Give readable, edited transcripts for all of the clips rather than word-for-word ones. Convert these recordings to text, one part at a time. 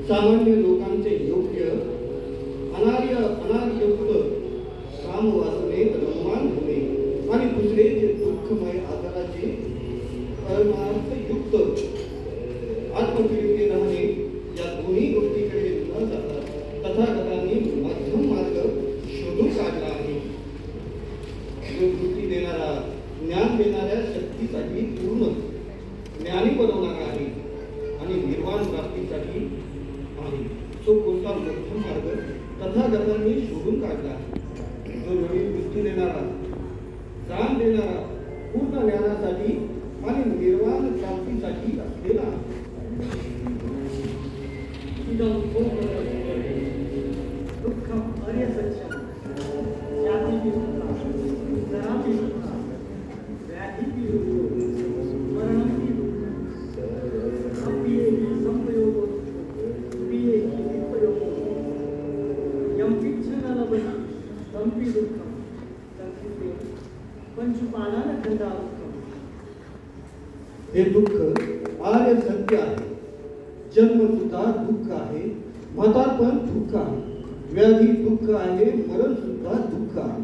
सामान्य लोकांचे योग्य अनार्ययुक्त काम वाचनेत रममान होणे आणि दुसरे जे दुःखमय आजाराचे परमार्थयुक्त आत्मपीडिते राहणे, या दोन्ही गोष्टीकडे न जाता तथागतांनी मध्यम मार्ग शोधून काढला आहे, जो वृत्ती देणारा, ज्ञान देणाऱ्या शक्तीसाठी पूर्ण ज्ञानी बनवणारा आहे आणि निर्वाण प्राप्तीसाठी आहे. तो कोणता मध्यम मार्ग तथागतांनी शोधून काढला आहे, जो नवीन वृत्ती देणारा, ज्ञान देणारा, पूर्ण ज्ञानासाठी आणि निर्वाण प्राप्तीसाठी असलेला. दुःखम अर्य सत्यम जाति की जरा भी व्याधि की मरण की अप्रिय की संप्रयोग प्रिय की विप्रयोग यम पिच्छन लभति तंपि दुःखम संस्कृते पंचुपादान खंडा दुःखम. हे दुःख आर्य सत्य आहे. जन्म सुद्धा दुःख आहे, म्हातारपण दुःख आहे, व्याधी दुःख आहे, मरण सुद्धा दुःख आहे.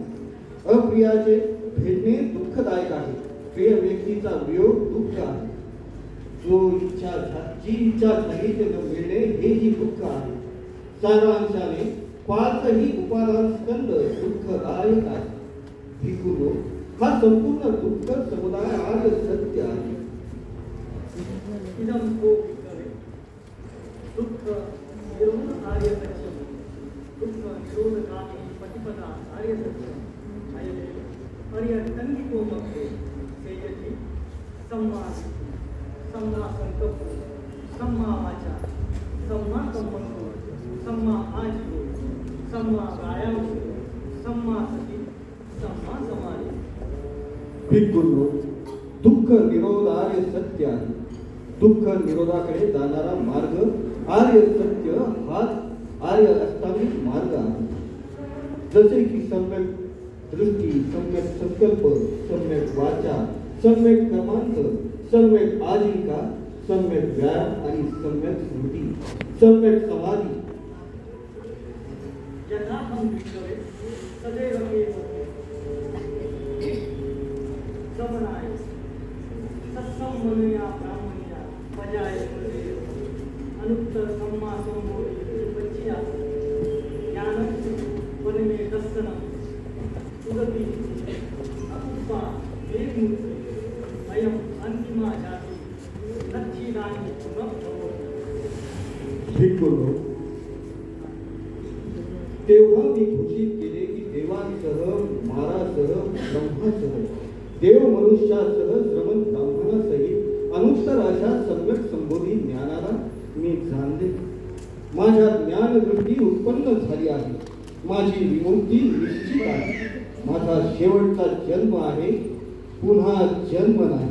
अप्रियाचे भेटणे दुःखदायक आहे, प्रिय व्यक्तीचा वियोग दुःख आहे. जी इच्छा झाली ते न मिळणे हेही दुःख आहे. सारांशाने पाचही उपादान स्कंद दुःखदायक आहे. भिक्खूंनो, हा संपूर्ण दुःख समुदाय आर्य सत्य आहे. इदं को विकरे दुःख निरोध आर्य सत्यम दुःख निरोध कामे पतिपदा आर्य सत्यम अयते अर्य तंगिको मध्ये सेयति सम्मा सम्मा संकल्प सम्मा वाचा सम्मा कम्मंतो सम्मा आजीव सम्मा व्यायाम सम्मा सती सम्मा समाधी. भिक्खूंनो, दुःख निरोध आर्य सत्य आहे. दुःख निरोधाकडे जाणारा मार्ग आर्य सत्य हाच आर्य अष्टांगिक मार्ग आहे. जसे की सम्यक दृष्टी, सम्यक संकल्प, सम्यक वाचा, सम्यक कर्मांत, सम्यक आजीविका, सम्यक व्यायाम आणि सम्यक स्मृती, सम्यक समाधी. यथा हम विचारे सदैव समनाय सत्संमनया ब्राह्मण्या बजाय अनुत्तर सम्मा संबोधि बच्चिया ज्ञानम वनमे दर्शनम सुगति अकुपा वेदमूर्ति अयम अंतिमा जाति नच्छिदानि न भवति. भिक्खूंनो, तेव्हा मी घोषित केले की देवांसह, मारासह, ब्रह्मासह, देव मनुष्यासह, श्रमण ब्राह्मणासहित अनुत्तर अशा सम्यक संबोधी ज्ञानाला मी जाणले. माझ्या ज्ञानवृत्ती उत्पन्न झाली आहे. माझी विमुक्ती निश्चित आहे. माझा शेवटचा जन्म आहे, पुन्हा जन्म नाही.